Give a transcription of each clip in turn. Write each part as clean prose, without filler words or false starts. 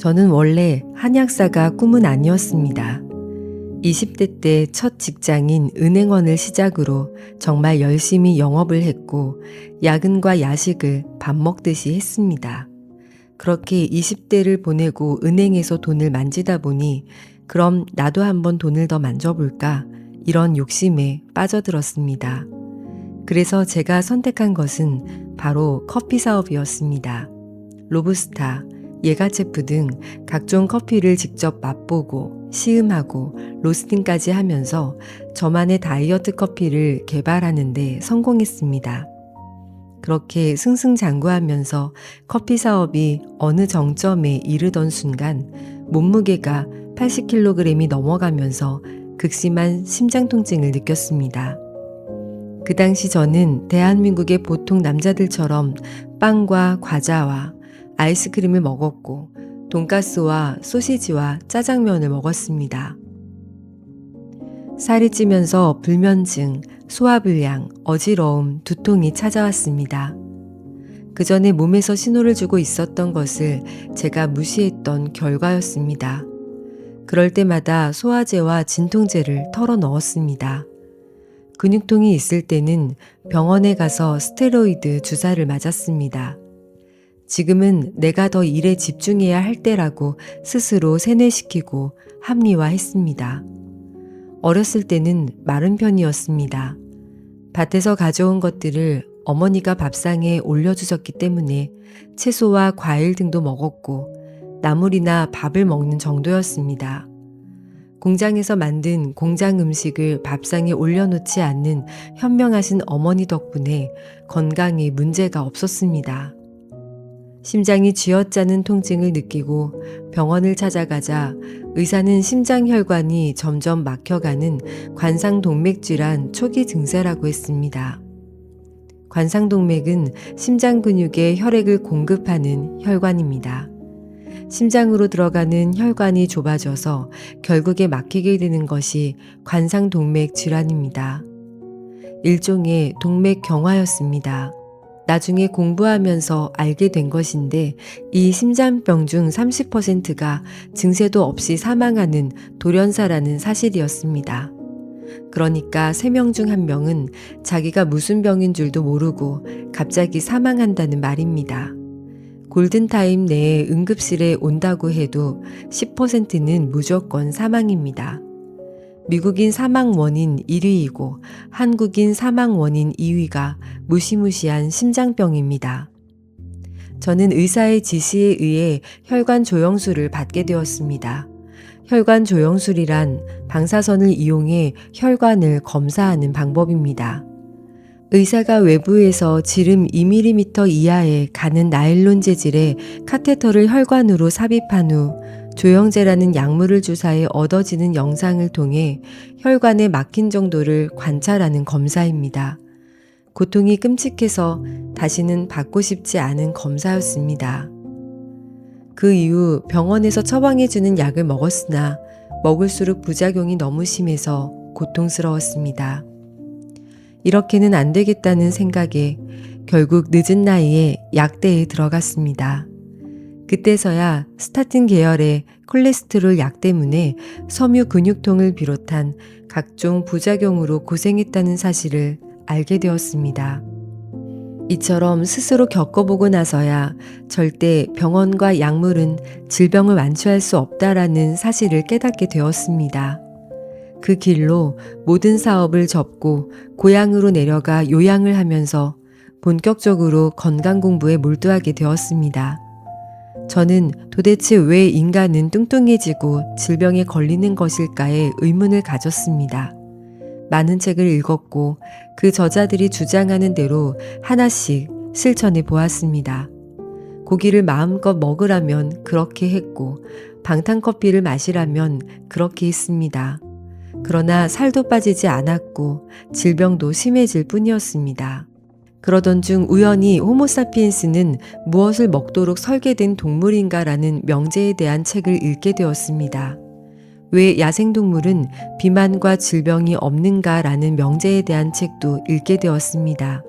저는 원래 한약사가 꿈은 아니었습니다. 20대 때 첫 직장인 은행원을 시작으로 정말 열심히 영업을 했고 야근과 야식을 밥 먹듯이 했습니다. 그렇게 20대를 보내고 은행에서 돈을 만지다 보니 그럼 나도 한번 돈을 더 만져볼까 이런 욕심에 빠져들었습니다. 그래서 제가 선택한 것은 바로 커피 사업이었습니다. 로부스타, 예가체프 등 각종 커피를 직접 맛보고 시음하고 로스팅까지 하면서 저만의 다이어트 커피를 개발하는 데 성공했습니다. 그렇게 승승장구하면서 커피 사업이 어느 정점에 이르던 순간 몸무게가 80kg이 넘어가면서 극심한 심장 통증을 느꼈습니다. 그 당시 저는 대한민국의 보통 남자들처럼 빵과 과자와 아이스크림을 먹었고 돈가스와 소시지와 짜장면을 먹었습니다. 살이 찌면서 불면증, 소화불량, 어지러움, 두통이 찾아왔습니다. 그 전에 몸에서 신호를 주고 있었던 것을 제가 무시했던 결과였습니다. 그럴 때마다 소화제와 진통제를 털어 넣었습니다. 근육통이 있을 때는 병원에 가서 스테로이드 주사를 맞았습니다. 지금은 내가 더 일에 집중해야 할 때라고 스스로 세뇌시키고 합리화했습니다. 어렸을 때는 마른 편이었습니다. 밭에서 가져온 것들을 어머니가 밥상에 올려주셨기 때문에 채소와 과일 등도 먹었고 나물이나 밥을 먹는 정도였습니다. 공장에서 만든 공장 음식을 밥상에 올려놓지 않는 현명하신 어머니 덕분에 건강에 문제가 없었습니다. 심장이 쥐어짜는 통증을 느끼고 병원을 찾아가자 의사는 심장혈관이 점점 막혀가는 관상동맥질환 초기 증세라고 했습니다. 관상동맥은 심장 근육에 혈액을 공급하는 혈관입니다. 심장으로 들어가는 혈관이 좁아져서 결국에 막히게 되는 것이 관상동맥 질환입니다. 일종의 동맥경화였습니다. 나중에 공부하면서 알게 된 것인데 이 심장병 중 30%가 증세도 없이 사망하는 돌연사라는 사실이었습니다. 그러니까 3명 중 1명은 자기가 무슨 병인 줄도 모르고 갑자기 사망한다는 말입니다. 골든타임 내에 응급실에 온다고 해도 10%는 무조건 사망입니다. 미국인 사망 원인 1위이고 한국인 사망 원인 2위가 무시무시한 심장병입니다. 저는 의사의 지시에 의해 혈관 조영술을 받게 되었습니다. 혈관 조영술이란 방사선을 이용해 혈관을 검사하는 방법입니다. 의사가 외부에서 지름 2mm 이하에 가는 나일론 재질의 카테터를 혈관으로 삽입한 후 조영제라는 약물을 주사해 얻어지는 영상을 통해 혈관에 막힌 정도를 관찰하는 검사입니다. 고통이 끔찍해서 다시는 받고 싶지 않은 검사였습니다. 그 이후 병원에서 처방해주는 약을 먹었으나 먹을수록 부작용이 너무 심해서 고통스러웠습니다. 이렇게는 안 되겠다는 생각에 결국 늦은 나이에 약대에 들어갔습니다. 그때서야 스타틴 계열의 콜레스테롤 약 때문에 섬유 근육통을 비롯한 각종 부작용으로 고생했다는 사실을 알게 되었습니다. 이처럼 스스로 겪어보고 나서야 절대 병원과 약물은 질병을 완치할 수 없다라는 사실을 깨닫게 되었습니다. 그 길로 모든 사업을 접고 고향으로 내려가 요양을 하면서 본격적으로 건강 공부에 몰두하게 되었습니다. 저는 도대체 왜 인간은 뚱뚱해지고 질병에 걸리는 것일까에 의문을 가졌습니다. 많은 책을 읽었고 그 저자들이 주장하는 대로 하나씩 실천해 보았습니다. 고기를 마음껏 먹으라면 그렇게 했고 방탄커피를 마시라면 그렇게 했습니다. 그러나 살도 빠지지 않았고 질병도 심해질 뿐이었습니다. 그러던 중 우연히 호모사피엔스는 무엇을 먹도록 설계된 동물인가라는 명제에 대한 책을 읽게 되었습니다. 왜 야생동물은 비만과 질병이 없는가라는 명제에 대한 책도 읽게 되었습니다.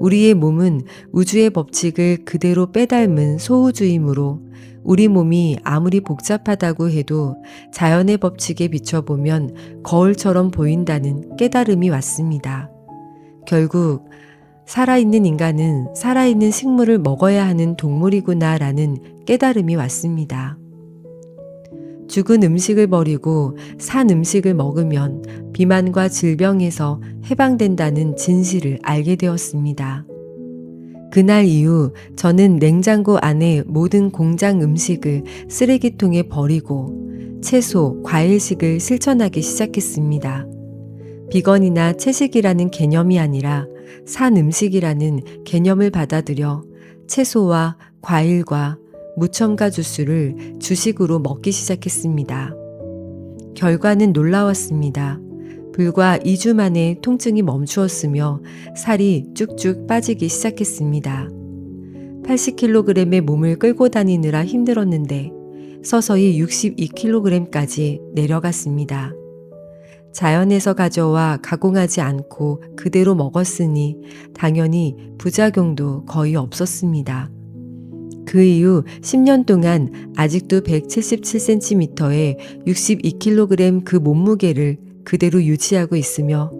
우리의 몸은 우주의 법칙을 그대로 빼닮은 소우주이므로 우리 몸이 아무리 복잡하다고 해도 자연의 법칙에 비춰보면 거울처럼 보인다는 깨달음이 왔습니다. 결국 살아있는 인간은 살아있는 식물을 먹어야 하는 동물이구나라는 깨달음이 왔습니다. 죽은 음식을 버리고 산 음식을 먹으면 비만과 질병에서 해방된다는 진실을 알게 되었습니다. 그날 이후 저는 냉장고 안에 모든 공장 음식을 쓰레기통에 버리고 채소, 과일식을 실천하기 시작했습니다. 비건이나 채식이라는 개념이 아니라 산 음식이라는 개념을 받아들여 채소와 과일과 무첨가 주스를 주식으로 먹기 시작했습니다. 결과는 놀라웠습니다. 불과 2주 만에 통증이 멈추었으며 살이 쭉쭉 빠지기 시작했습니다. 80kg의 몸을 끌고 다니느라 힘들었는데 서서히 62kg까지 내려갔습니다. 자연에서 가져와 가공하지 않고 그대로 먹었으니 당연히 부작용도 거의 없었습니다. 그 이후 10년 동안 아직도 177cm에 62kg 그 몸무게를 그대로 유지하고 있으며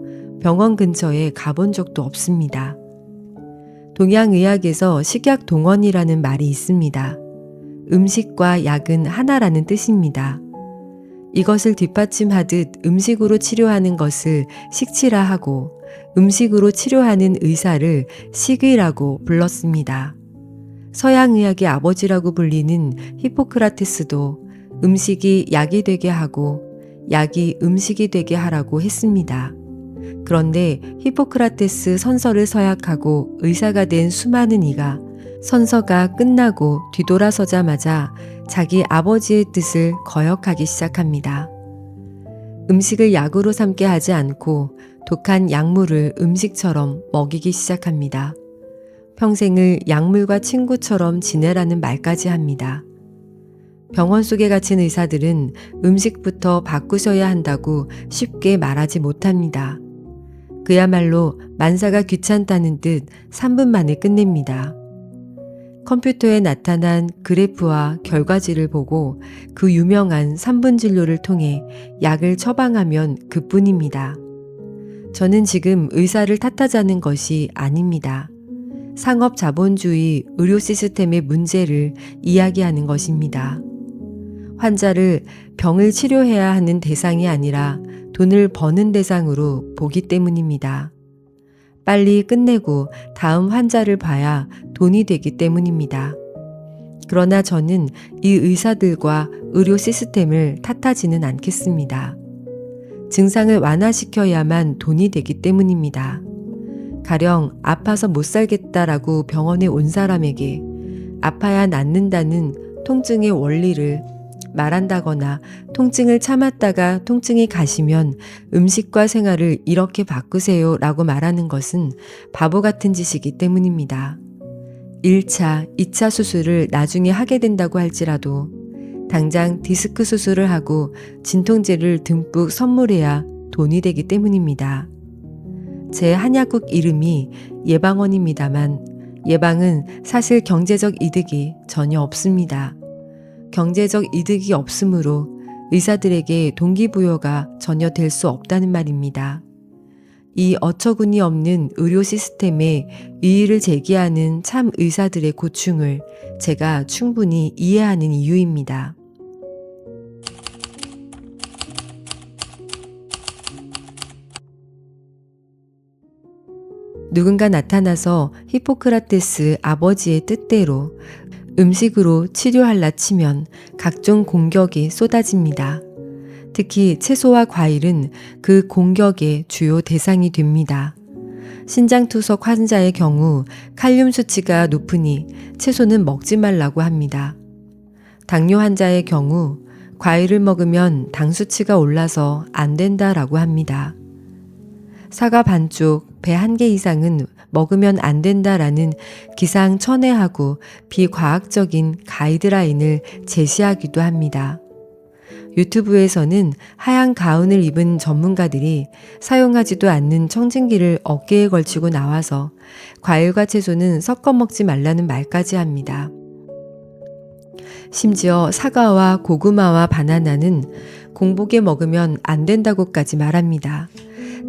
병원 근처에 가본 적도 없습니다. 동양의학에서 식약동원이라는 말이 있습니다. 음식과 약은 하나라는 뜻입니다. 이것을 뒷받침하듯 음식으로 치료하는 것을 식치라 하고 음식으로 치료하는 의사를 식의라고 불렀습니다. 서양의학의 아버지라고 불리는 히포크라테스도 음식이 약이 되게 하고 약이 음식이 되게 하라고 했습니다. 그런데 히포크라테스 선서를 서약하고 의사가 된 수많은 이가 선서가 끝나고 뒤돌아서자마자 자기 아버지의 뜻을 거역하기 시작합니다. 음식을 약으로 삼게 하지 않고 독한 약물을 음식처럼 먹이기 시작합니다. 평생을 약물과 친구처럼 지내라는 말까지 합니다. 병원 속에 갇힌 의사들은 음식부터 바꾸셔야 한다고 쉽게 말하지 못합니다. 그야말로 만사가 귀찮다는 듯 3분 만에 끝냅니다. 컴퓨터에 나타난 그래프와 결과지를 보고 그 유명한 3분 진료를 통해 약을 처방하면 그뿐입니다. 저는 지금 의사를 탓하자는 것이 아닙니다. 상업 자본주의 의료 시스템의 문제를 이야기하는 것입니다. 환자를 병을 치료해야 하는 대상이 아니라 돈을 버는 대상으로 보기 때문입니다. 빨리 끝내고 다음 환자를 봐야 돈이 되기 때문입니다. 그러나 저는 이 의사들과 의료 시스템을 탓하지는 않겠습니다. 증상을 완화시켜야만 돈이 되기 때문입니다. 가령 아파서 못 살겠다라고 병원에 온 사람에게 아파야 낫는다는 통증의 원리를 말한다거나 통증을 참았다가 통증이 가시면 음식과 생활을 이렇게 바꾸세요 라고 말하는 것은 바보 같은 짓이기 때문입니다. 1차, 2차 수술을 나중에 하게 된다고 할지라도 당장 디스크 수술을 하고 진통제를 듬뿍 선물해야 돈이 되기 때문입니다. 제 한약국 이름이 예방원입니다만 예방은 사실 경제적 이득이 전혀 없습니다. 경제적 이득이 없으므로 의사들에게 동기부여가 전혀 될 수 없다는 말입니다. 이 어처구니 없는 의료 시스템에 이의를 제기하는 참 의사들의 고충을 제가 충분히 이해하는 이유입니다. 누군가 나타나서 히포크라테스 아버지의 뜻대로 음식으로 치료할라 치면 각종 공격이 쏟아집니다. 특히 채소와 과일은 그 공격의 주요 대상이 됩니다. 신장투석 환자의 경우 칼륨 수치가 높으니 채소는 먹지 말라고 합니다. 당뇨 환자의 경우 과일을 먹으면 당 수치가 올라서 안 된다라고 합니다. 사과 반쪽, 배 1개 이상은 먹으면 안 된다라는 기상천외하고 비과학적인 가이드라인을 제시하기도 합니다. 유튜브에서는 하얀 가운을 입은 전문가들이 사용하지도 않는 청진기를 어깨에 걸치고 나와서 과일과 채소는 섞어 먹지 말라는 말까지 합니다. 심지어 사과와 고구마와 바나나는 공복에 먹으면 안 된다고까지 말합니다.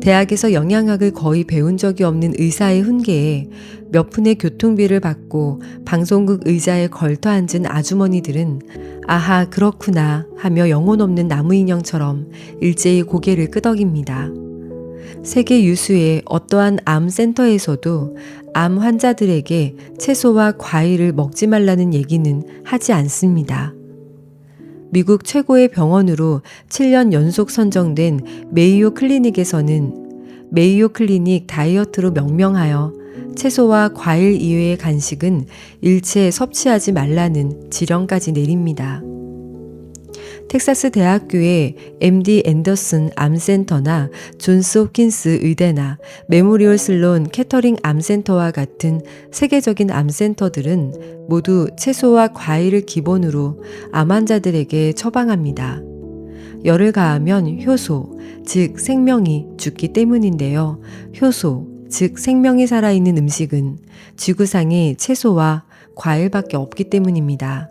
대학에서 영양학을 거의 배운 적이 없는 의사의 훈계에 몇 푼의 교통비를 받고 방송국 의자에 걸터 앉은 아주머니들은 아하 그렇구나 하며 영혼 없는 나무 인형처럼 일제히 고개를 끄덕입니다. 세계 유수의 어떠한 암 센터에서도 암 환자들에게 채소와 과일을 먹지 말라는 얘기는 하지 않습니다. 미국 최고의 병원으로 7년 연속 선정된 메이오 클리닉에서는 메이오 클리닉 다이어트로 명명하여 채소와 과일 이외의 간식은 일체 섭취하지 말라는 지령까지 내립니다. 텍사스 대학교의 MD 앤더슨 암센터나 존스 홉킨스 의대나 메모리얼 슬론 캐터링 암센터와 같은 세계적인 암센터들은 모두 채소와 과일을 기본으로 암 환자들에게 처방합니다. 열을 가하면 효소, 즉 생명이 죽기 때문인데요. 효소, 즉 생명이 살아있는 음식은 지구상에 채소와 과일밖에 없기 때문입니다.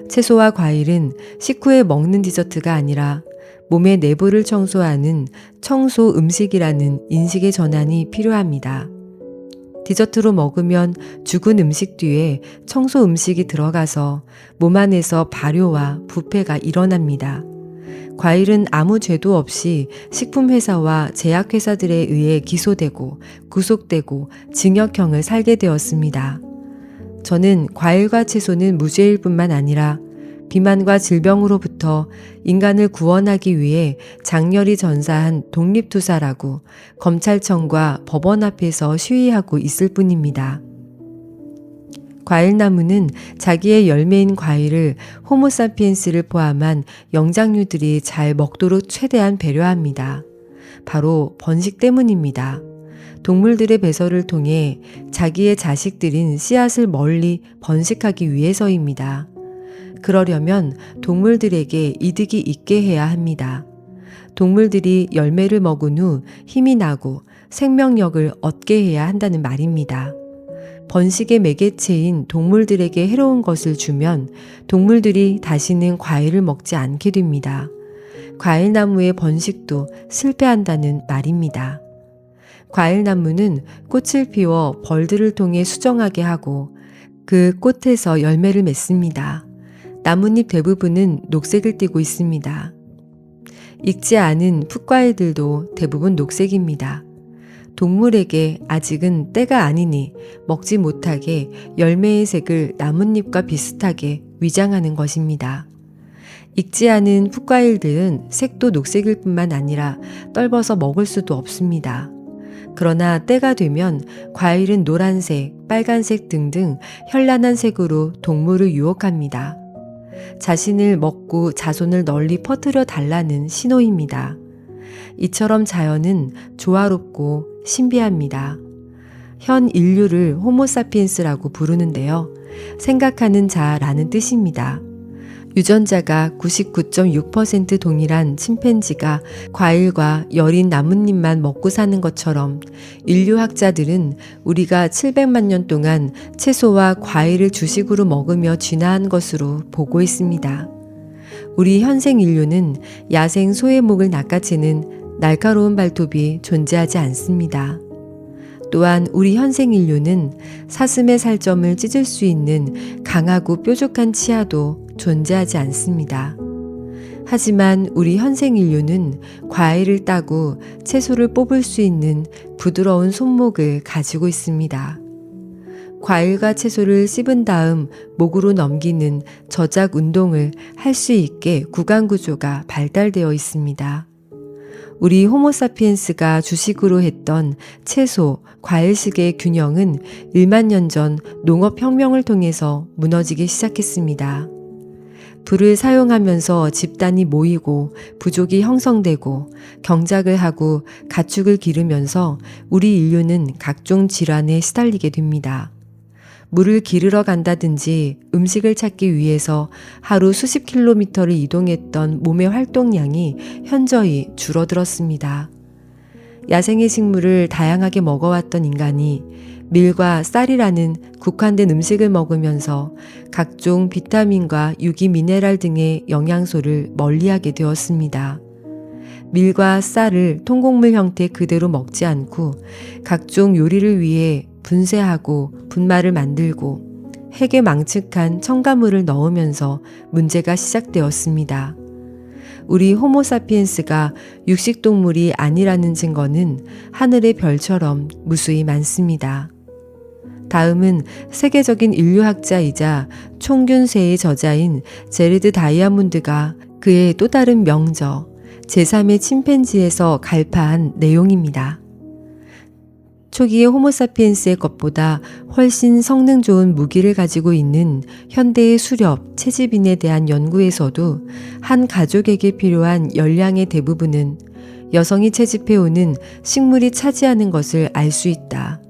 채소와 과일은 식후에 먹는 디저트가 아니라 몸의 내부를 청소하는 청소 음식이라는 인식의 전환이 필요합니다. 디저트로 먹으면 죽은 음식 뒤에 청소 음식이 들어가서 몸 안에서 발효와 부패가 일어납니다. 과일은 아무 죄도 없이 식품회사와 제약회사들에 의해 기소되고 구속되고 징역형을 살게 되었습니다. 저는 과일과 채소는 무죄일 뿐만 아니라 비만과 질병으로부터 인간을 구원하기 위해 장렬히 전사한 독립투사라고 검찰청과 법원 앞에서 시위하고 있을 뿐입니다. 과일나무는 자기의 열매인 과일을 호모사피엔스를 포함한 영장류들이 잘 먹도록 최대한 배려합니다. 바로 번식 때문입니다. 동물들의 배설을 통해 자기의 자식들인 씨앗을 멀리 번식하기 위해서입니다. 그러려면 동물들에게 이득이 있게 해야 합니다. 동물들이 열매를 먹은 후 힘이 나고 생명력을 얻게 해야 한다는 말입니다. 번식의 매개체인 동물들에게 해로운 것을 주면 동물들이 다시는 과일을 먹지 않게 됩니다. 과일나무의 번식도 실패한다는 말입니다. 과일나무는 꽃을 피워 벌들을 통해 수정하게 하고 그 꽃에서 열매를 맺습니다. 나뭇잎 대부분은 녹색을 띠고 있습니다. 익지 않은 풋과일들도 대부분 녹색입니다. 동물에게 아직은 때가 아니니 먹지 못하게 열매의 색을 나뭇잎과 비슷하게 위장하는 것입니다. 익지 않은 풋과일들은 색도 녹색일 뿐만 아니라 떫어서 먹을 수도 없습니다. 그러나 때가 되면 과일은 노란색, 빨간색 등등 현란한 색으로 동물을 유혹합니다. 자신을 먹고 자손을 널리 퍼뜨려 달라는 신호입니다. 이처럼 자연은 조화롭고 신비합니다. 현 인류를 호모사피엔스라고 부르는데요. 생각하는 자라는 뜻입니다. 유전자가 99.6% 동일한 침팬지가 과일과 여린 나뭇잎만 먹고 사는 것처럼 인류학자들은 우리가 700만 년 동안 채소와 과일을 주식으로 먹으며 진화한 것으로 보고 있습니다. 우리 현생 인류는 야생 소의 목을 낚아채는 날카로운 발톱이 존재하지 않습니다. 또한 우리 현생 인류는 사슴의 살점을 찢을 수 있는 강하고 뾰족한 치아도 존재하지 않습니다. 하지만 우리 현생 인류는 과일을 따고 채소를 뽑을 수 있는 부드러운 손목을 가지고 있습니다. 과일과 채소를 씹은 다음 목으로 넘기는 저작 운동을 할 수 있게 구강 구조가 발달되어 있습니다. 우리 호모사피엔스가 주식으로 했던 채소, 과일식의 균형은 1만 년 전 농업혁명을 통해서 무너지기 시작했습니다. 불을 사용하면서 집단이 모이고 부족이 형성되고 경작을 하고 가축을 기르면서 우리 인류는 각종 질환에 시달리게 됩니다. 물을 기르러 간다든지 음식을 찾기 위해서 하루 수십 킬로미터를 이동했던 몸의 활동량이 현저히 줄어들었습니다. 야생의 식물을 다양하게 먹어왔던 인간이 밀과 쌀이라는 국한된 음식을 먹으면서 각종 비타민과 유기 미네랄 등의 영양소를 멀리하게 되었습니다. 밀과 쌀을 통곡물 형태 그대로 먹지 않고 각종 요리를 위해 분쇄하고 분말을 만들고 핵에 망측한 첨가물을 넣으면서 문제가 시작되었습니다. 우리 호모사피엔스가 육식동물이 아니라는 증거는 하늘의 별처럼 무수히 많습니다. 다음은 세계적인 인류학자이자 총균세의 저자인 제리드 다이아몬드가 그의 또 다른 명저 제3의 침팬지에서 갈파한 내용입니다. 초기의 호모사피엔스의 것보다 훨씬 성능 좋은 무기를 가지고 있는 현대의 수렵, 채집인에 대한 연구에서도 한 가족에게 필요한 열량의 대부분은 여성이 채집해오는 식물이 차지하는 것을 알 수 있다.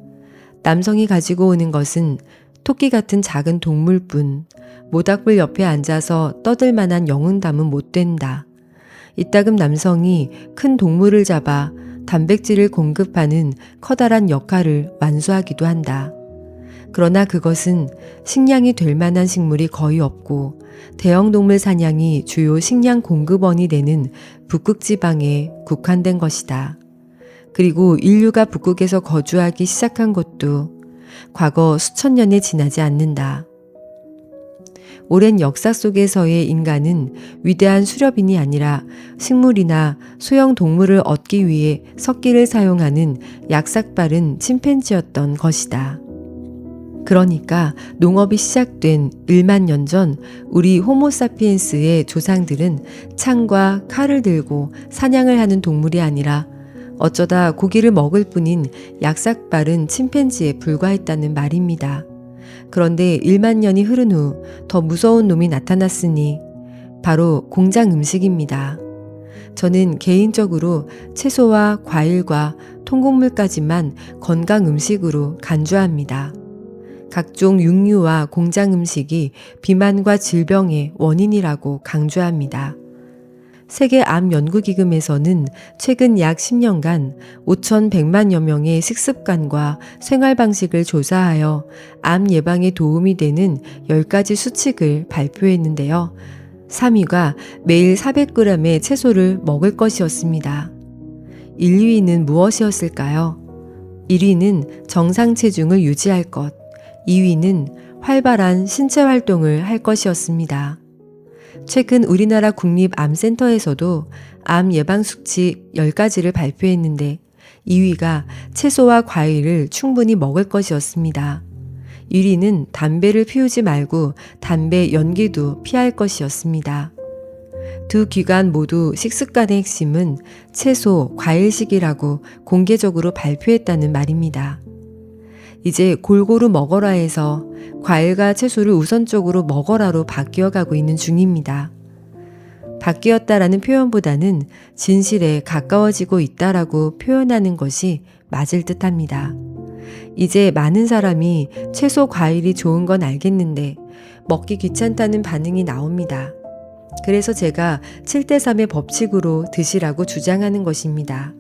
남성이 가지고 오는 것은 토끼 같은 작은 동물뿐 모닥불 옆에 앉아서 떠들 만한 영웅담은 못 된다. 이따금 남성이 큰 동물을 잡아 단백질을 공급하는 커다란 역할을 완수하기도 한다. 그러나 그것은 식량이 될 만한 식물이 거의 없고 대형 동물 사냥이 주요 식량 공급원이 되는 북극 지방에 국한된 것이다. 그리고 인류가 북극에서 거주하기 시작한 것도 과거 수천 년이 지나지 않는다. 오랜 역사 속에서의 인간은 위대한 수렵인이 아니라 식물이나 소형 동물을 얻기 위해 석기를 사용하는 약삭빠른 침팬지였던 것이다. 그러니까 농업이 시작된 1만 년 전 우리 호모사피엔스의 조상들은 창과 칼을 들고 사냥을 하는 동물이 아니라 어쩌다 고기를 먹을 뿐인 약삭빠른 침팬지에 불과했다는 말입니다. 그런데 1만 년이 흐른 후 더 무서운 놈이 나타났으니 바로 공장 음식입니다. 저는 개인적으로 채소와 과일과 통곡물까지만 건강 음식으로 간주합니다. 각종 육류와 공장 음식이 비만과 질병의 원인이라고 강조합니다. 세계암연구기금에서는 최근 약 10년간 5,100만여 명의 식습관과 생활 방식을 조사하여 암 예방에 도움이 되는 10가지 수칙을 발표했는데요. 3위가 매일 400g의 채소를 먹을 것이었습니다. 1, 2위는 무엇이었을까요? 1위는 정상 체중을 유지할 것, 2위는 활발한 신체 활동을 할 것이었습니다. 최근 우리나라 국립암센터에서도 암 예방 수칙 10가지를 발표했는데 2위가 채소와 과일을 충분히 먹을 것이었습니다. 1위는 담배를 피우지 말고 담배 연기도 피할 것이었습니다. 두 기관 모두 식습관의 핵심은 채소, 과일식이라고 공개적으로 발표했다는 말입니다. 이제 골고루 먹어라 해서 과일과 채소를 우선적으로 먹어라로 바뀌어가고 있는 중입니다. 바뀌었다라는 표현보다는 진실에 가까워지고 있다라고 표현하는 것이 맞을 듯합니다. 이제 많은 사람이 채소, 과일이 좋은 건 알겠는데 먹기 귀찮다는 반응이 나옵니다. 그래서 제가 7대3의 법칙으로 드시라고 주장하는 것입니다.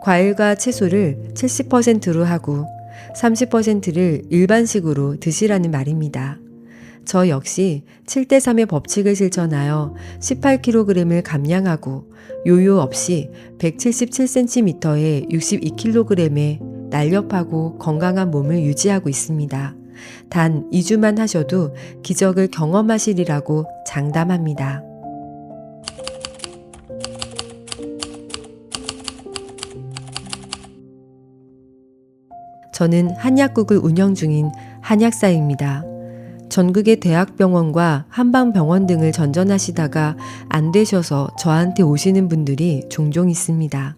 과일과 채소를 70%로 하고 30%를 일반식으로 드시라는 말입니다. 저 역시 7대3의 법칙을 실천하여 18kg을 감량하고 요요 없이 177cm에 62kg의 날렵하고 건강한 몸을 유지하고 있습니다. 단 2주만 하셔도 기적을 경험하시리라고 장담합니다. 저는 한약국을 운영 중인 한약사입니다. 전국의 대학병원과 한방병원 등을 전전하시다가 안 되셔서 저한테 오시는 분들이 종종 있습니다.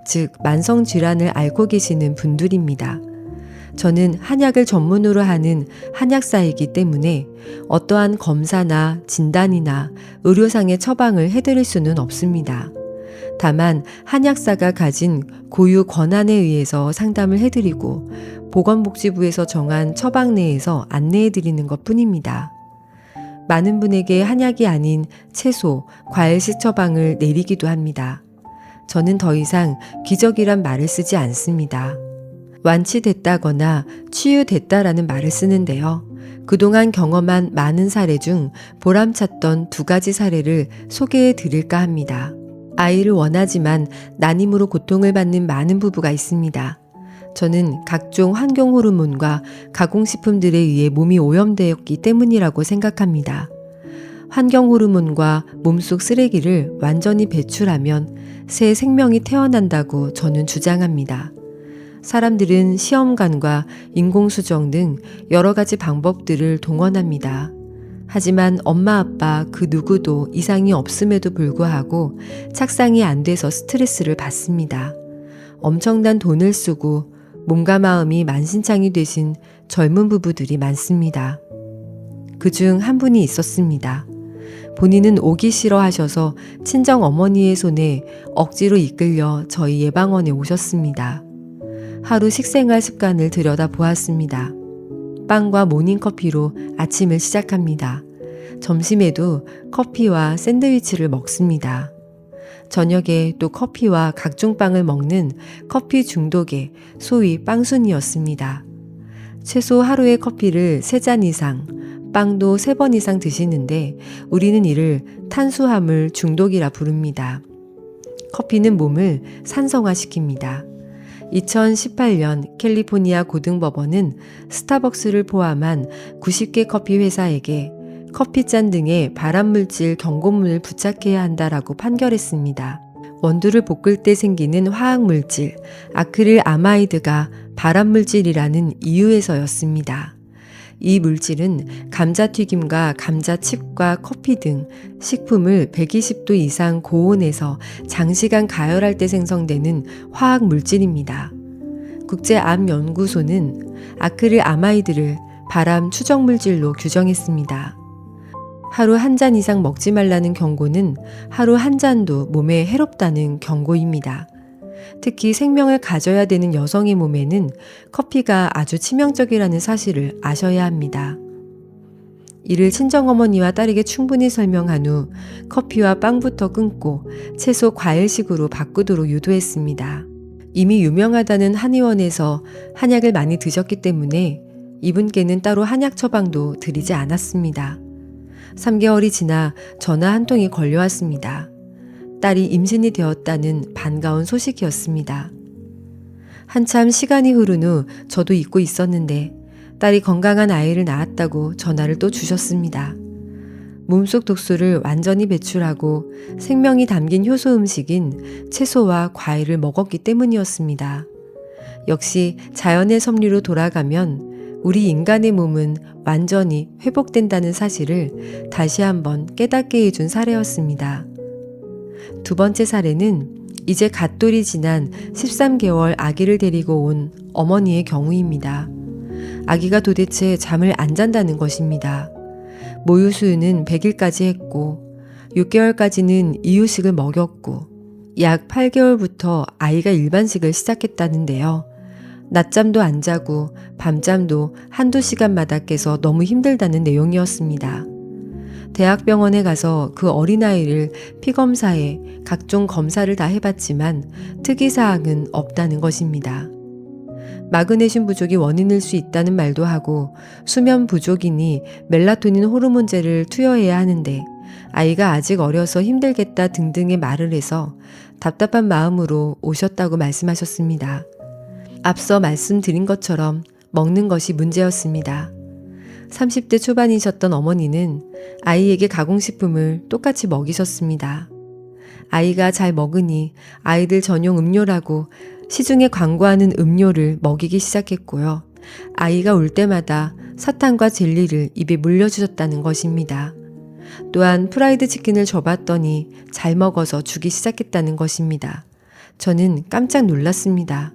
즉, 만성질환을 앓고 계시는 분들입니다. 저는 한약을 전문으로 하는 한약사이기 때문에 어떠한 검사나 진단이나 의료상의 처방을 해드릴 수는 없습니다. 다만 한약사가 가진 고유 권한에 의해서 상담을 해드리고 보건복지부에서 정한 처방 내에서 안내해드리는 것 뿐입니다. 많은 분에게 한약이 아닌 채소, 과일식 처방을 내리기도 합니다. 저는 더 이상 기적이란 말을 쓰지 않습니다. 완치됐다거나 치유됐다라는 말을 쓰는데요. 그동안 경험한 많은 사례 중 보람찼던 2가지 사례를 소개해 드릴까 합니다. 아이를 원하지만 난임으로 고통을 받는 많은 부부가 있습니다. 저는 각종 환경 호르몬과 가공식품들에 의해 몸이 오염되었기 때문이라고 생각합니다. 환경 호르몬과 몸속 쓰레기를 완전히 배출하면 새 생명이 태어난다고 저는 주장합니다. 사람들은 시험관과 인공수정 등 여러 가지 방법들을 동원합니다. 하지만 엄마 아빠 그 누구도 이상이 없음에도 불구하고 착상이 안 돼서 스트레스를 받습니다. 엄청난 돈을 쓰고 몸과 마음이 만신창이 되신 젊은 부부들이 많습니다. 그중 한 분이 있었습니다. 본인은 오기 싫어 하셔서 친정 어머니의 손에 억지로 이끌려 저희 예방원에 오셨습니다. 하루 식생활 습관을 들여다보았습니다. 빵과 모닝커피로 아침을 시작합니다. 점심에도 커피와 샌드위치를 먹습니다. 저녁에 또 커피와 각종 빵을 먹는 커피 중독의 소위 빵순이었습니다. 최소 하루에 커피를 3잔 이상, 빵도 3번 이상 드시는데 우리는 이를 탄수화물 중독이라 부릅니다. 커피는 몸을 산성화시킵니다. 2018년 캘리포니아 고등법원은 스타벅스를 포함한 90개 커피 회사에게 커피잔 등의 발암물질 경고문을 부착해야 한다라고 판결했습니다. 원두를 볶을 때 생기는 화학물질 아크릴 아마이드가 발암물질이라는 이유에서였습니다. 이 물질은 감자튀김과 감자칩과 커피 등 식품을 120도 이상 고온에서 장시간 가열할 때 생성되는 화학 물질입니다. 국제암연구소는 아크릴 아마이드를 발암 추정 물질로 규정했습니다. 하루 1잔 이상 먹지 말라는 경고는 하루 1잔도 몸에 해롭다는 경고입니다. 특히 생명을 가져야 되는 여성의 몸에는 커피가 아주 치명적이라는 사실을 아셔야 합니다. 이를 친정어머니와 딸에게 충분히 설명한 후 커피와 빵부터 끊고 채소 과일식으로 바꾸도록 유도했습니다. 이미 유명하다는 한의원에서 한약을 많이 드셨기 때문에 이분께는 따로 한약 처방도 드리지 않았습니다. 3개월이 지나 전화 한 통이 걸려왔습니다. 딸이 임신이 되었다는 반가운 소식이었습니다. 한참 시간이 흐른 후 저도 잊고 있었는데 딸이 건강한 아이를 낳았다고 전화를 또 주셨습니다. 몸속 독소를 완전히 배출하고 생명이 담긴 효소 음식인 채소와 과일을 먹었기 때문이었습니다. 역시 자연의 섭리로 돌아가면 우리 인간의 몸은 완전히 회복된다는 사실을 다시 한번 깨닫게 해준 사례였습니다. 2번째 사례는 이제 갓돌이 지난 13개월 아기를 데리고 온 어머니의 경우입니다. 아기가 도대체 잠을 안 잔다는 것입니다. 모유 수유는 100일까지 했고 6개월까지는 이유식을 먹였고 약 8개월부터 아이가 일반식을 시작했다는데요. 낮잠도 안 자고 밤잠도 1~2시간마다 깨서 너무 힘들다는 내용이었습니다. 대학병원에 가서 그 어린아이를 피검사에 각종 검사를 다 해봤지만 특이사항은 없다는 것입니다. 마그네슘 부족이 원인일 수 있다는 말도 하고 수면 부족이니 멜라토닌 호르몬제를 투여해야 하는데 아이가 아직 어려서 힘들겠다 등등의 말을 해서 답답한 마음으로 오셨다고 말씀하셨습니다. 앞서 말씀드린 것처럼 먹는 것이 문제였습니다. 30대 초반이셨던 어머니는 아이에게 가공식품을 똑같이 먹이셨습니다. 아이가 잘 먹으니 아이들 전용 음료라고 시중에 광고하는 음료를 먹이기 시작했고요. 아이가 울 때마다 사탕과 젤리를 입에 물려주셨다는 것입니다. 또한 프라이드 치킨을 줘봤더니 잘 먹어서 주기 시작했다는 것입니다. 저는 깜짝 놀랐습니다.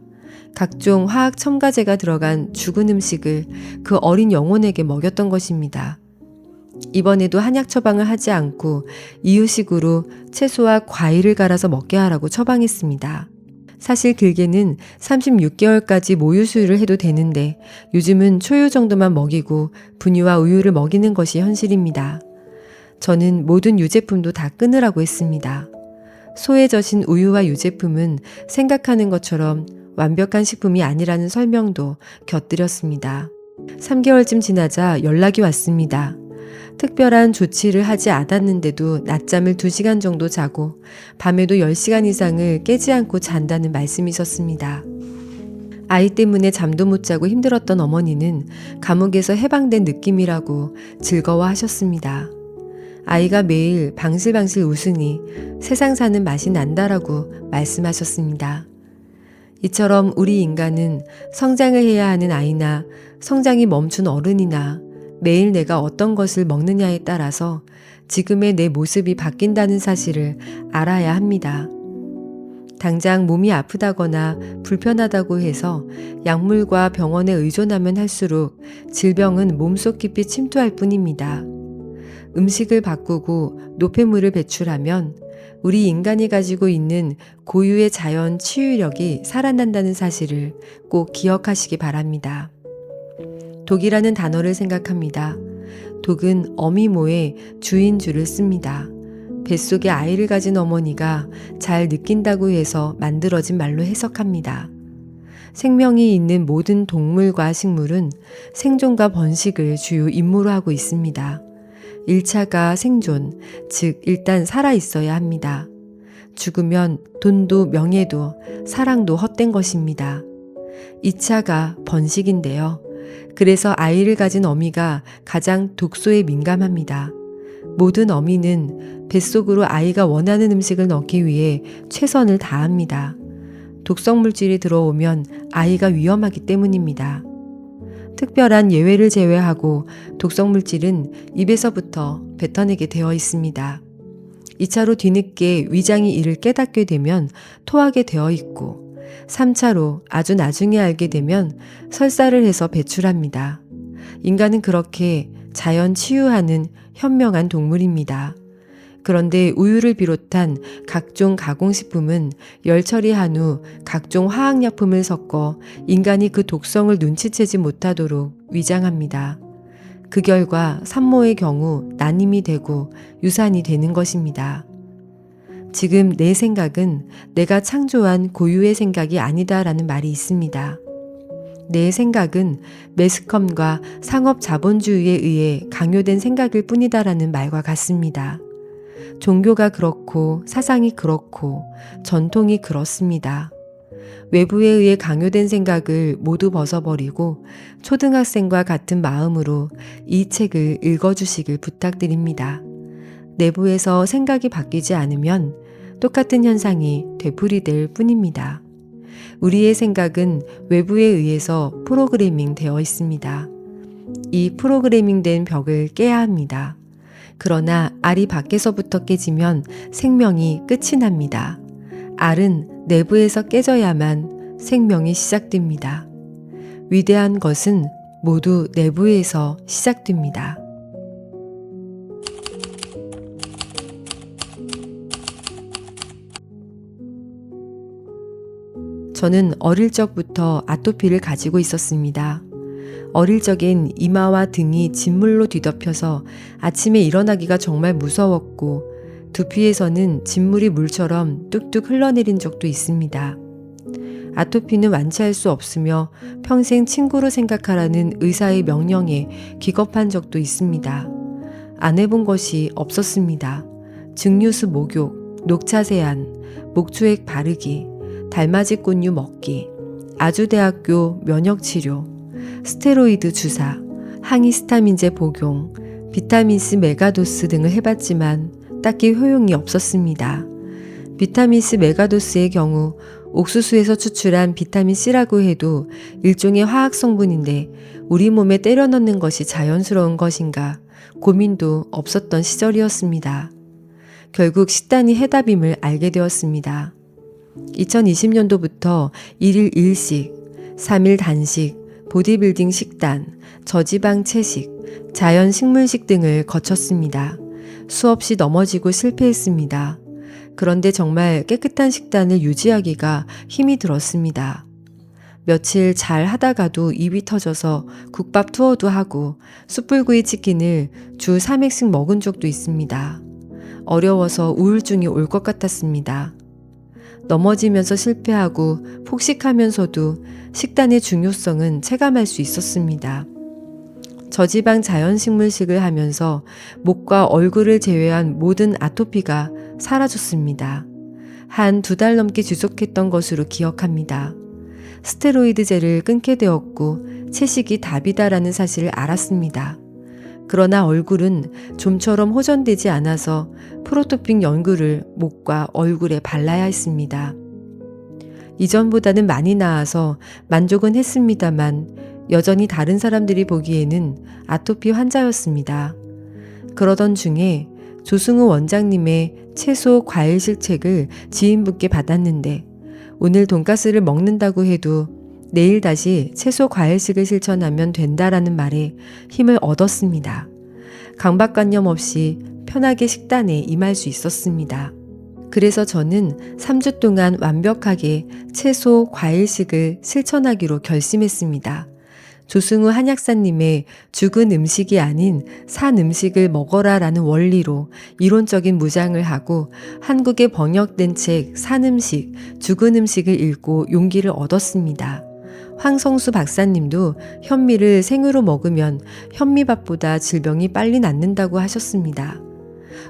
각종 화학 첨가제가 들어간 죽은 음식을 그 어린 영혼에게 먹였던 것입니다. 이번에도 한약 처방을 하지 않고 이유식으로 채소와 과일을 갈아서 먹게 하라고 처방했습니다. 사실 길게는 36개월까지 모유 수유를 해도 되는데 요즘은 초유 정도만 먹이고 분유와 우유를 먹이는 것이 현실입니다. 저는 모든 유제품도 다 끊으라고 했습니다. 소에 젖인 우유와 유제품은 생각하는 것처럼 완벽한 식품이 아니라는 설명도 곁들였습니다. 3개월쯤 지나자 연락이 왔습니다. 특별한 조치를 하지 않았는데도 낮잠을 2시간 정도 자고 밤에도 10시간 이상을 깨지 않고 잔다는 말씀이셨습니다. 아이 때문에 잠도 못 자고 힘들었던 어머니는 감옥에서 해방된 느낌이라고 즐거워하셨습니다. 아이가 매일 방실방실 웃으니 세상 사는 맛이 난다라고 말씀하셨습니다. 이처럼 우리 인간은 성장을 해야 하는 아이나 성장이 멈춘 어른이나 매일 내가 어떤 것을 먹느냐에 따라서 지금의 내 모습이 바뀐다는 사실을 알아야 합니다. 당장 몸이 아프다거나 불편하다고 해서 약물과 병원에 의존하면 할수록 질병은 몸속 깊이 침투할 뿐입니다. 음식을 바꾸고 노폐물을 배출하면 우리 인간이 가지고 있는 고유의 자연 치유력이 살아난다는 사실을 꼭 기억하시기 바랍니다. 독이라는 단어를 생각합니다. 독은 어미모의 주인줄을 씁니다. 뱃속에 아이를 가진 어머니가 잘 느낀다고 해서 만들어진 말로 해석합니다. 생명이 있는 모든 동물과 식물은 생존과 번식을 주요 임무로 하고 있습니다. 1차가 생존, 즉 일단 살아 있어야 합니다. 죽으면 돈도 명예도 사랑도 헛된 것입니다. 2차가 번식인데요. 그래서 아이를 가진 어미가 가장 독소에 민감합니다. 모든 어미는 뱃속으로 아이가 원하는 음식을 넣기 위해 최선을 다합니다. 독성 물질이 들어오면 아이가 위험하기 때문입니다. 특별한 예외를 제외하고 독성 물질은 입에서부터 뱉어내게 되어 있습니다. 2차로 뒤늦게 위장이 이를 깨닫게 되면 토하게 되어 있고 3차로 아주 나중에 알게 되면 설사를 해서 배출합니다. 인간은 그렇게 자연 치유하는 현명한 동물입니다. 그런데 우유를 비롯한 각종 가공식품은 열 처리한 후 각종 화학약품을 섞어 인간이 그 독성을 눈치채지 못하도록 위장합니다. 그 결과 산모의 경우 난임이 되고 유산이 되는 것입니다. 지금 내 생각은 내가 창조한 고유의 생각이 아니다라는 말이 있습니다. 내 생각은 매스컴과 상업 자본주의에 의해 강요된 생각일 뿐이다라는 말과 같습니다. 종교가 그렇고 사상이 그렇고 전통이 그렇습니다. 외부에 의해 강요된 생각을 모두 벗어버리고 초등학생과 같은 마음으로 이 책을 읽어주시길 부탁드립니다. 내부에서 생각이 바뀌지 않으면 똑같은 현상이 되풀이될 뿐입니다. 우리의 생각은 외부에 의해서 프로그래밍 되어 있습니다. 이 프로그래밍된 벽을 깨야 합니다. 그러나 알이 밖에서부터 깨지면 생명이 끝이 납니다. 알은 내부에서 깨져야만 생명이 시작됩니다. 위대한 것은 모두 내부에서 시작됩니다. 저는 어릴 적부터 아토피를 가지고 있었습니다. 어릴 적엔 이마와 등이 진물로 뒤덮여서 아침에 일어나기가 정말 무서웠고 두피에서는 진물이 물처럼 뚝뚝 흘러내린 적도 있습니다. 아토피는 완치할 수 없으며 평생 친구로 생각하라는 의사의 명령에 기겁한 적도 있습니다. 안 해본 것이 없었습니다. 증류수 목욕, 녹차 세안, 목초액 바르기, 달맞이 꽃류 먹기, 아주대학교 면역치료, 스테로이드 주사, 항히스타민제 복용, 비타민C 메가도스 등을 해봤지만 딱히 효용이 없었습니다. 비타민C 메가도스의 경우 옥수수에서 추출한 비타민C라고 해도 일종의 화학 성분인데 우리 몸에 때려 넣는 것이 자연스러운 것인가 고민도 없었던 시절이었습니다. 결국 식단이 해답임을 알게 되었습니다. 2020년도부터 1일 1식, 3일 단식, 보디빌딩 식단, 저지방 채식, 자연 식물식 등을 거쳤습니다. 수없이 넘어지고 실패했습니다. 그런데 정말 깨끗한 식단을 유지하기가 힘이 들었습니다. 며칠 잘 하다가도 입이 터져서 국밥 투어도 하고 숯불구이 치킨을 주 3회씩 먹은 적도 있습니다. 어려워서 우울증이 올 것 같았습니다. 넘어지면서 실패하고 폭식하면서도 식단의 중요성은 체감할 수 있었습니다. 저지방 자연식물식을 하면서 목과 얼굴을 제외한 모든 아토피가 사라졌습니다. 한 2달 넘게 지속했던 것으로 기억합니다. 스테로이드제를 끊게 되었고 채식이 답이다라는 사실을 알았습니다. 그러나 얼굴은 좀처럼 호전되지 않아서 프로토핀 연고를 목과 얼굴에 발라야 했습니다. 이전보다는 많이 나아서 만족은 했습니다만 여전히 다른 사람들이 보기에는 아토피 환자였습니다. 그러던 중에 조승우 원장님의 채소 과일식 책을 지인분께 받았는데 오늘 돈가스를 먹는다고 해도 내일 다시 채소 과일식을 실천하면 된다라는 말에 힘을 얻었습니다. 강박관념 없이 편하게 식단에 임할 수 있었습니다. 그래서 저는 3주 동안 완벽하게 채소 과일식을 실천하기로 결심했습니다. 조승우 한약사님의 죽은 음식이 아닌 산 음식을 먹어라 라는 원리로 이론적인 무장을 하고 한국에 번역된 책 산 음식, 죽은 음식을 읽고 용기를 얻었습니다. 황성수 박사님도 현미를 생으로 먹으면 현미밥보다 질병이 빨리 낫는다고 하셨습니다.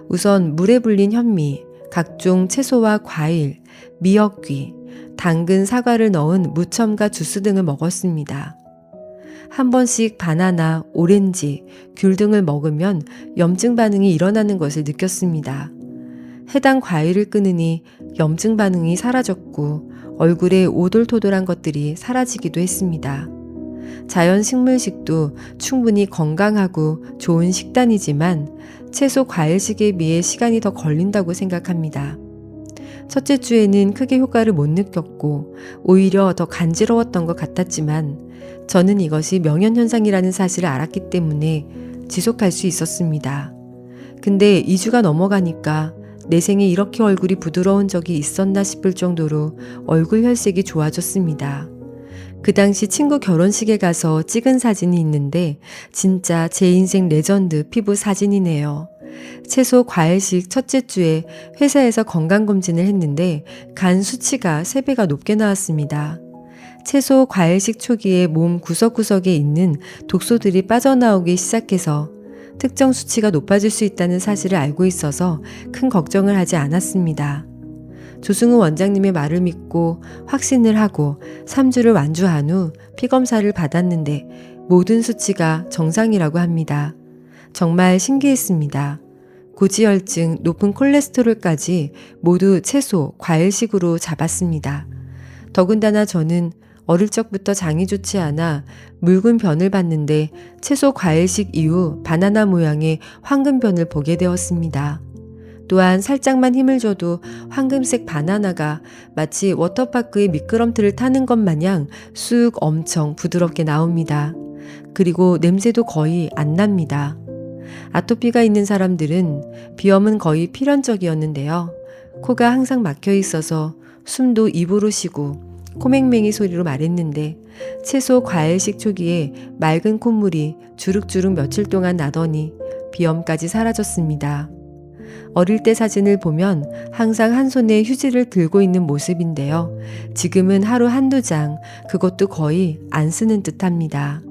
우선 물에 불린 현미, 각종 채소와 과일, 미역귀, 당근, 사과를 넣은 무첨가 주스 등을 먹었습니다. 한 번씩 바나나, 오렌지, 귤 등을 먹으면 염증 반응이 일어나는 것을 느꼈습니다. 해당 과일을 끊으니 염증 반응이 사라졌고 얼굴에 오돌토돌한 것들이 사라지기도 했습니다. 자연 식물식도 충분히 건강하고 좋은 식단이지만 채소 과일식에 비해 시간이 더 걸린다고 생각합니다. 첫째 주에는 크게 효과를 못 느꼈고 오히려 더 간지러웠던 것 같았지만 저는 이것이 명현현상이라는 사실을 알았기 때문에 지속할 수 있었습니다. 근데 2주가 넘어가니까 내 생에 이렇게 얼굴이 부드러운 적이 있었나 싶을 정도로 얼굴 혈색이 좋아졌습니다. 그 당시 친구 결혼식에 가서 찍은 사진이 있는데 진짜 제 인생 레전드 피부 사진이네요. 채소 과일식 첫째 주에 회사에서 건강검진을 했는데 간 수치가 3배가 높게 나왔습니다. 채소 과일식 초기에 몸 구석구석에 있는 독소들이 빠져나오기 시작해서 특정 수치가 높아질 수 있다는 사실을 알고 있어서 큰 걱정을 하지 않았습니다. 조승우 원장님의 말을 믿고 확신을 하고 3주를 완주한 후 피검사를 받았는데 모든 수치가 정상이라고 합니다. 정말 신기했습니다. 고지혈증, 높은 콜레스테롤까지 모두 채소, 과일식으로 잡았습니다. 더군다나 저는 어릴 적부터 장이 좋지 않아 묽은 변을 봤는데 채소 과일식 이후 바나나 모양의 황금변을 보게 되었습니다. 또한 살짝만 힘을 줘도 황금색 바나나가 마치 워터파크의 미끄럼틀을 타는 것 마냥 쑥 엄청 부드럽게 나옵니다. 그리고 냄새도 거의 안 납니다. 아토피가 있는 사람들은 비염은 거의 필연적이었는데요. 코가 항상 막혀 있어서 숨도 입으로 쉬고 코맹맹이 소리로 말했는데 채소 과일식 초기에 맑은 콧물이 주룩주룩 며칠 동안 나더니 비염까지 사라졌습니다. 어릴 때 사진을 보면 항상 한 손에 휴지를 들고 있는 모습인데요. 지금은 하루 1~2장, 그것도 거의 안 쓰는 듯합니다.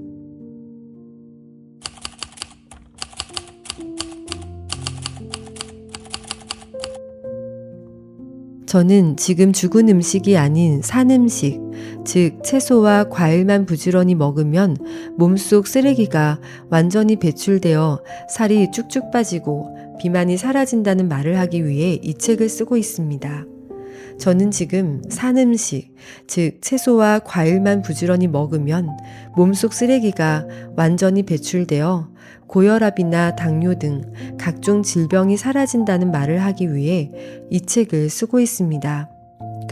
저는 지금 죽은 음식이 아닌 산 음식, 즉 채소와 과일만 부지런히 먹으면 몸속 쓰레기가 완전히 배출되어 살이 쭉쭉 빠지고 비만이 사라진다는 말을 하기 위해 이 책을 쓰고 있습니다. 저는 지금 산 음식, 즉 채소와 과일만 부지런히 먹으면 몸속 쓰레기가 완전히 배출되어 고혈압이나 당뇨 등 각종 질병이 사라진다는 말을 하기 위해 이 책을 쓰고 있습니다.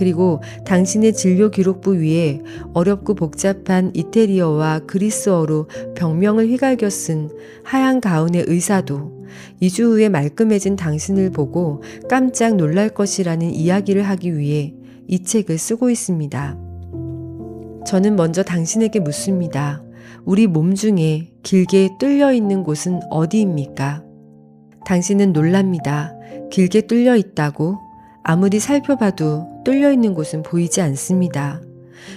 그리고 당신의 진료 기록부 위에 어렵고 복잡한 이태리어와 그리스어로 병명을 휘갈겨 쓴 하얀 가운의 의사도 2주 후에 말끔해진 당신을 보고 깜짝 놀랄 것이라는 이야기를 하기 위해 이 책을 쓰고 있습니다. 저는 먼저 당신에게 묻습니다. 우리 몸 중에 길게 뚫려 있는 곳은 어디입니까? 당신은 놀랍니다. 길게 뚫려 있다고? 아무리 살펴봐도 뚫려 있는 곳은 보이지 않습니다.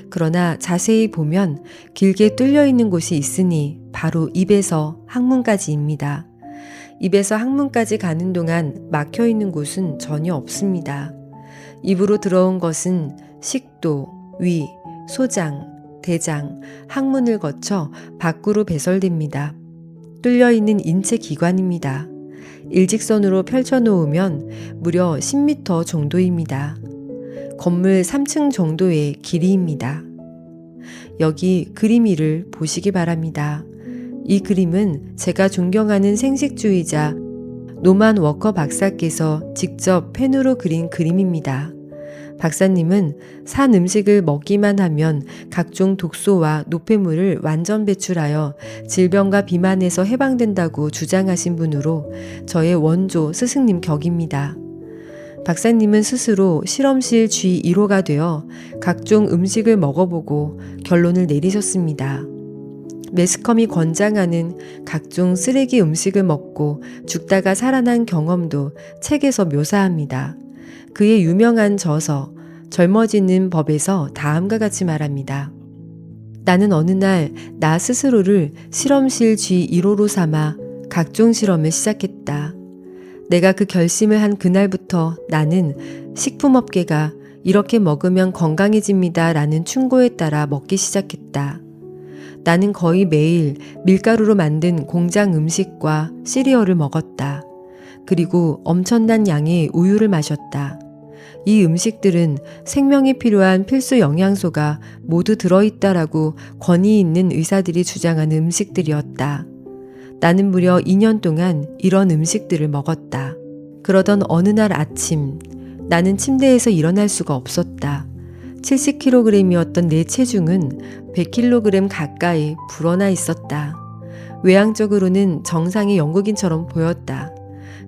그러나 자세히 보면 길게 뚫려 있는 곳이 있으니 바로 입에서 항문까지입니다. 입에서 항문까지 가는 동안 막혀 있는 곳은 전혀 없습니다. 입으로 들어온 것은 식도, 위, 소장, 대장, 항문을 거쳐 밖으로 배설됩니다. 뚫려 있는 인체 기관입니다. 일직선으로 펼쳐놓으면 무려 10m 정도입니다. 건물 3층 정도의 길이입니다. 여기 그림 위를 보시기 바랍니다. 이 그림은 제가 존경하는 생식주의자 노만 워커 박사께서 직접 펜으로 그린 그림입니다. 박사님은 산 음식을 먹기만 하면 각종 독소와 노폐물을 완전 배출하여 질병과 비만에서 해방된다고 주장하신 분으로 저의 원조 스승님 격입니다. 박사님은 스스로 실험실 G1호가 되어 각종 음식을 먹어보고 결론을 내리셨습니다. 매스컴이 권장하는 각종 쓰레기 음식을 먹고 죽다가 살아난 경험도 책에서 묘사합니다. 그의 유명한 저서 젊어지는 법에서 다음과 같이 말합니다. 나는 어느 날 나 스스로를 실험실 G1호로 삼아 각종 실험을 시작했다. 내가 그 결심을 한 그날부터 나는 식품업계가 이렇게 먹으면 건강해집니다 라는 충고에 따라 먹기 시작했다. 나는 거의 매일 밀가루로 만든 공장 음식과 시리얼을 먹었다. 그리고 엄청난 양의 우유를 마셨다. 이 음식들은 생명이 필요한 필수 영양소가 모두 들어있다라고 권위 있는 의사들이 주장하는 음식들이었다. 나는 무려 2년 동안 이런 음식들을 먹었다. 그러던 어느 날 아침, 나는 침대에서 일어날 수가 없었다. 70kg이었던 내 체중은 100kg 가까이 불어나 있었다. 외향적으로는 정상의 영국인처럼 보였다.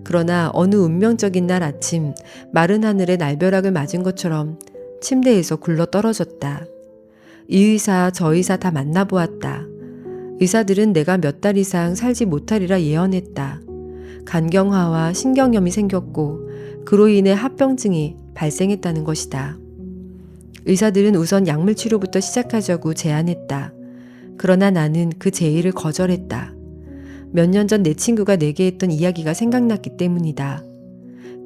그러나 어느 운명적인 날 아침 마른 하늘에 날벼락을 맞은 것처럼 침대에서 굴러 떨어졌다. 이 의사 저 의사 다 만나보았다. 의사들은 내가 몇 달 이상 살지 못하리라 예언했다. 간경화와 신경염이 생겼고 그로 인해 합병증이 발생했다는 것이다. 의사들은 우선 약물 치료부터 시작하자고 제안했다. 그러나 나는 그 제의를 거절했다. 몇 년 전 내 친구가 내게 했던 이야기가 생각났기 때문이다.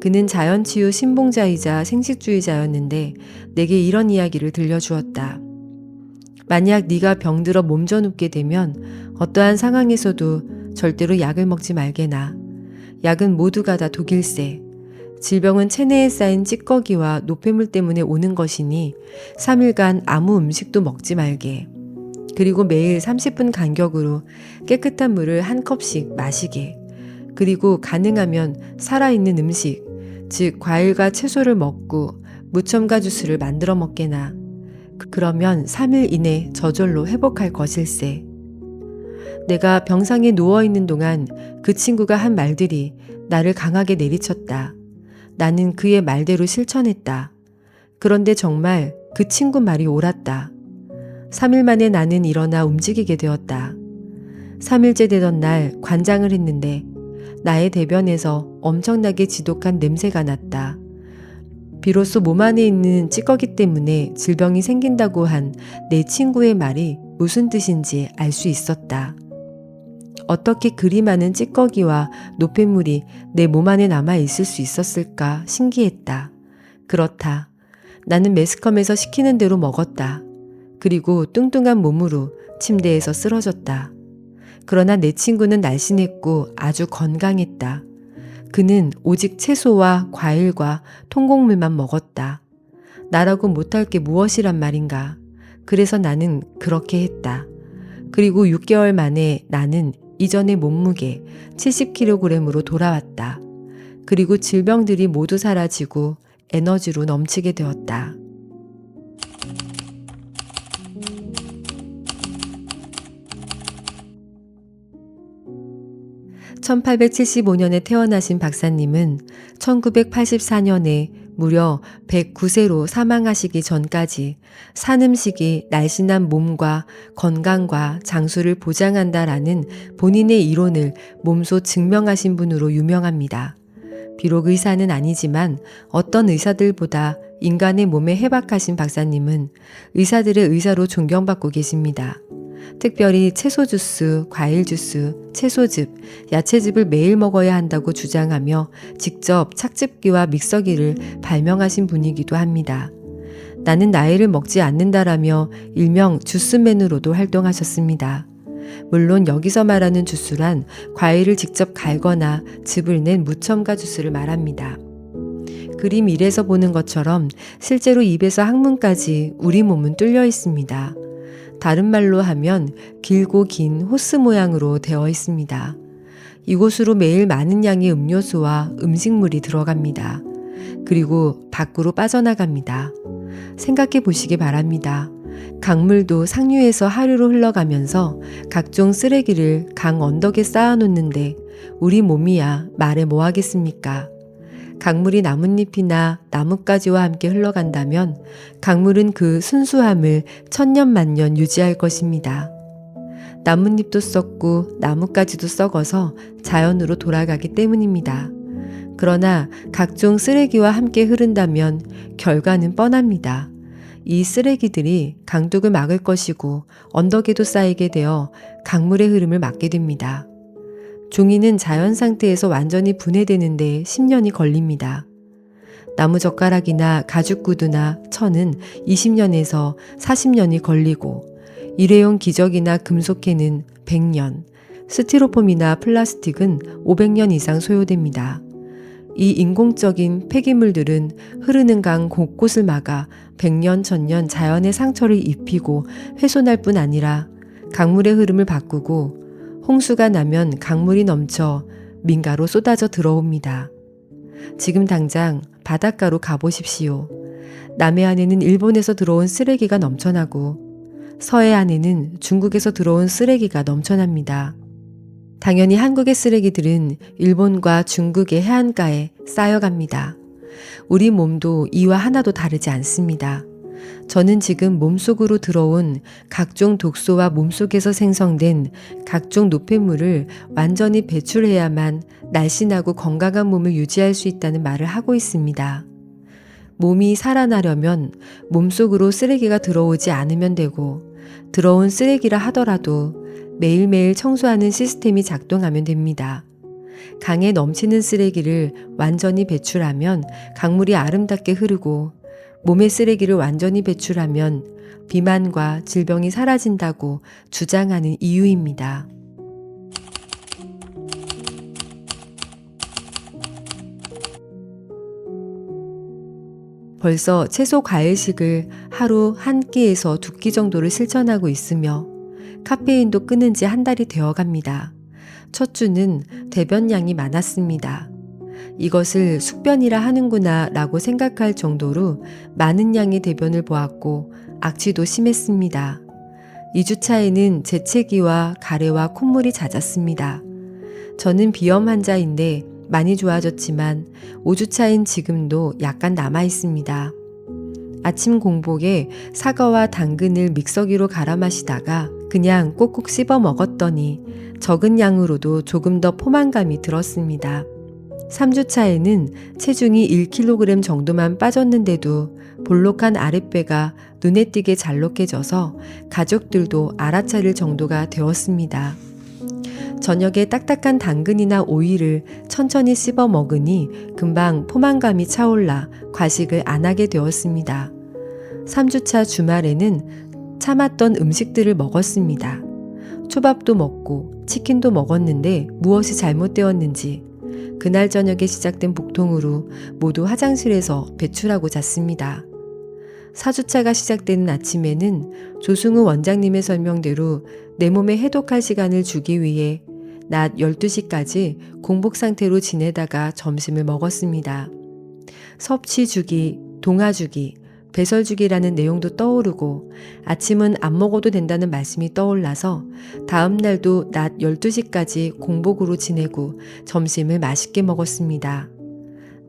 그는 자연치유 신봉자이자 생식주의자였는데 내게 이런 이야기를 들려주었다. 만약 네가 병들어 몸져 눕게 되면 어떠한 상황에서도 절대로 약을 먹지 말게나. 약은 모두가 다 독일세. 질병은 체내에 쌓인 찌꺼기와 노폐물 때문에 오는 것이니 3일간 아무 음식도 먹지 말게. 그리고 매일 30분 간격으로 깨끗한 물을 한 컵씩 마시게. 그리고 가능하면 살아있는 음식, 즉 과일과 채소를 먹고 무첨가 주스를 만들어 먹게나. 그러면 3일 이내 저절로 회복할 것일세. 내가 병상에 누워있는 동안 그 친구가 한 말들이 나를 강하게 내리쳤다. 나는 그의 말대로 실천했다. 그런데 정말 그 친구 말이 옳았다. 3일 만에 나는 일어나 움직이게 되었다. 3일째 되던 날 관장을 했는데 나의 대변에서 엄청나게 지독한 냄새가 났다. 비로소 몸 안에 있는 찌꺼기 때문에 질병이 생긴다고 한 내 친구의 말이 무슨 뜻인지 알 수 있었다. 어떻게 그리 많은 찌꺼기와 노폐물이 내 몸 안에 남아 있을 수 있었을까 신기했다. 그렇다. 나는 매스컴에서 시키는 대로 먹었다. 그리고 뚱뚱한 몸으로 침대에서 쓰러졌다. 그러나 내 친구는 날씬했고 아주 건강했다. 그는 오직 채소와 과일과 통곡물만 먹었다. 나라고 못할 게 무엇이란 말인가. 그래서 나는 그렇게 했다. 그리고 6개월 만에 나는 이전의 몸무게 70kg으로 돌아왔다. 그리고 질병들이 모두 사라지고 에너지로 넘치게 되었다. 1875년에 태어나신 박사님은 1984년에 무려 109세로 사망하시기 전까지 산 음식이 날씬한 몸과 건강과 장수를 보장한다라는 본인의 이론을 몸소 증명하신 분으로 유명합니다. 비록 의사는 아니지만 어떤 의사들보다 인간의 몸에 해박하신 박사님은 의사들의 의사로 존경받고 계십니다. 특별히 채소 주스, 과일 주스, 채소즙, 야채즙을 매일 먹어야 한다고 주장하며 직접 착즙기와 믹서기를 발명하신 분이기도 합니다. 나는 나이를 먹지 않는다라며 일명 주스맨으로도 활동하셨습니다. 물론 여기서 말하는 주스란 과일을 직접 갈거나 즙을 낸 무첨가 주스를 말합니다. 그림 1에서 보는 것처럼 실제로 입에서 항문까지 우리 몸은 뚫려 있습니다. 다른 말로 하면 길고 긴 호스 모양으로 되어 있습니다. 이곳으로 매일 많은 양의 음료수와 음식물이 들어갑니다. 그리고 밖으로 빠져나갑니다. 생각해 보시기 바랍니다. 강물도 상류에서 하류로 흘러가면서 각종 쓰레기를 강 언덕에 쌓아놓는데 우리 몸이야 말해 뭐 하겠습니까? 강물이 나뭇잎이나 나뭇가지와 함께 흘러간다면 강물은 그 순수함을 천년만년 유지할 것입니다. 나뭇잎도 썩고 나뭇가지도 썩어서 자연으로 돌아가기 때문입니다. 그러나 각종 쓰레기와 함께 흐른다면 결과는 뻔합니다. 이 쓰레기들이 강둑을 막을 것이고 언덕에도 쌓이게 되어 강물의 흐름을 막게 됩니다. 종이는 자연 상태에서 완전히 분해되는데 10년이 걸립니다. 나무젓가락이나 가죽구두나 천은 20년에서 40년이 걸리고 일회용 기저귀나 금속캐는 100년, 스티로폼이나 플라스틱은 500년 이상 소요됩니다. 이 인공적인 폐기물들은 흐르는 강 곳곳을 막아 100년, 1000년 자연의 상처를 입히고 훼손할 뿐 아니라 강물의 흐름을 바꾸고 홍수가 나면 강물이 넘쳐 민가로 쏟아져 들어옵니다. 지금 당장 바닷가로 가보십시오. 남해안에는 일본에서 들어온 쓰레기가 넘쳐나고 서해안에는 중국에서 들어온 쓰레기가 넘쳐납니다. 당연히 한국의 쓰레기들은 일본과 중국의 해안가에 쌓여갑니다. 우리 몸도 이와 하나도 다르지 않습니다. 저는 지금 몸속으로 들어온 각종 독소와 몸속에서 생성된 각종 노폐물을 완전히 배출해야만 날씬하고 건강한 몸을 유지할 수 있다는 말을 하고 있습니다. 몸이 살아나려면 몸속으로 쓰레기가 들어오지 않으면 되고 들어온 쓰레기라 하더라도 매일매일 청소하는 시스템이 작동하면 됩니다. 강에 넘치는 쓰레기를 완전히 배출하면 강물이 아름답게 흐르고 몸의 쓰레기를 완전히 배출하면 비만과 질병이 사라진다고 주장하는 이유입니다. 벌써 채소 과일식을 하루 한 끼에서 2끼 정도를 실천하고 있으며 카페인도 끊은 지 한 달이 되어 갑니다. 첫 주는 대변량이 많았습니다. 이것을 숙변이라 하는구나 라고 생각할 정도로 많은 양의 대변을 보았고 악취도 심했습니다. 2주차에는 재채기와 가래와 콧물이 잦았습니다. 저는 비염 환자인데 많이 좋아졌지만 5주차인 지금도 약간 남아 있습니다. 아침 공복에 사과와 당근을 믹서기로 갈아 마시다가 그냥 꼭꼭 씹어 먹었더니 적은 양으로도 조금 더 포만감이 들었습니다. 3주차에는 체중이 1kg 정도만 빠졌는데도 볼록한 아랫배가 눈에 띄게 잘록해져서 가족들도 알아차릴 정도가 되었습니다. 저녁에 딱딱한 당근이나 오이를 천천히 씹어 먹으니 금방 포만감이 차올라 과식을 안 하게 되었습니다. 3주차 주말에는 참았던 음식들을 먹었습니다. 초밥도 먹고 치킨도 먹었는데 무엇이 잘못되었는지 그날 저녁에 시작된 복통으로 모두 화장실에서 배출하고 잤습니다. 4주차가 시작되는 아침에는 조승우 원장님의 설명대로 내 몸에 해독할 시간을 주기 위해 낮 12시까지 공복 상태로 지내다가 점심을 먹었습니다. 섭취주기, 동화주기, 배설죽이라는 내용도 떠오르고 아침은 안 먹어도 된다는 말씀이 떠올라서 다음 날도 낮 12시까지 공복으로 지내고 점심을 맛있게 먹었습니다.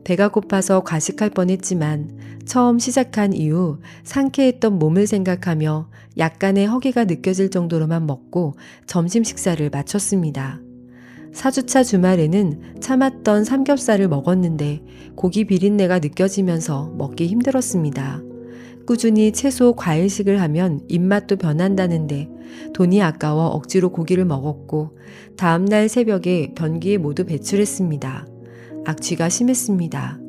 배가 고파서 과식할 뻔했지만 처음 시작한 이후 상쾌했던 몸을 생각하며 약간의 허기가 느껴질 정도로만 먹고 점심 식사를 마쳤습니다. 4주차 주말에는 참았던 삼겹살을 먹었는데 고기 비린내가 느껴지면서 먹기 힘들었습니다. 꾸준히 채소 과일식을 하면 입맛도 변한다는데 돈이 아까워 억지로 고기를 먹었고 다음날 새벽에 변기에 모두 배출했습니다. 악취가 심했습니다.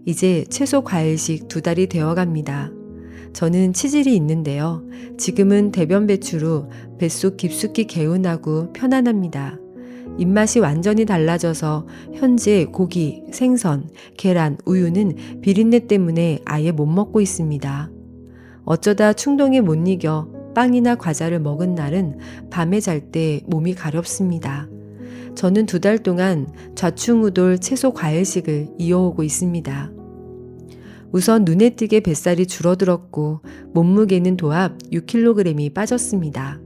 이제 채소 과일식 2달이 되어갑니다. 저는 치질이 있는데요. 지금은 대변 배출 후 뱃속 깊숙이 개운하고 편안합니다. 입맛이 완전히 달라져서 현재 고기, 생선, 계란, 우유는 비린내 때문에 아예 못 먹고 있습니다. 어쩌다 충동에 못 이겨 빵이나 과자를 먹은 날은 밤에 잘 때 몸이 가렵습니다. 저는 2달 동안 좌충우돌 채소 과일식을 이어오고 있습니다. 우선 눈에 띄게 뱃살이 줄어들었고 몸무게는 도합 6kg이 빠졌습니다.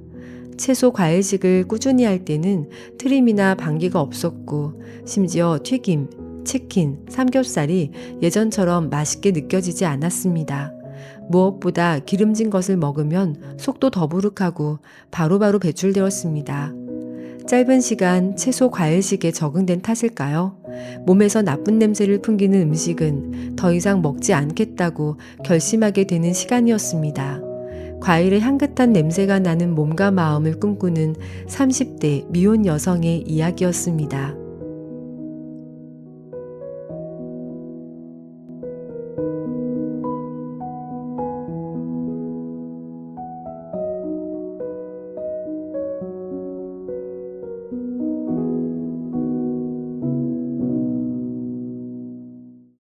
채소 과일식을 꾸준히 할 때는 트림이나 방귀가 없었고 심지어 튀김, 치킨, 삼겹살이 예전처럼 맛있게 느껴지지 않았습니다. 무엇보다 기름진 것을 먹으면 속도 더부룩하고 바로바로 배출되었습니다. 짧은 시간 채소 과일식에 적응된 탓일까요? 몸에서 나쁜 냄새를 풍기는 음식은 더 이상 먹지 않겠다고 결심하게 되는 시간이었습니다. 과일의 향긋한 냄새가 나는 몸과 마음을 꿈꾸는 30대 미혼 여성의 이야기였습니다.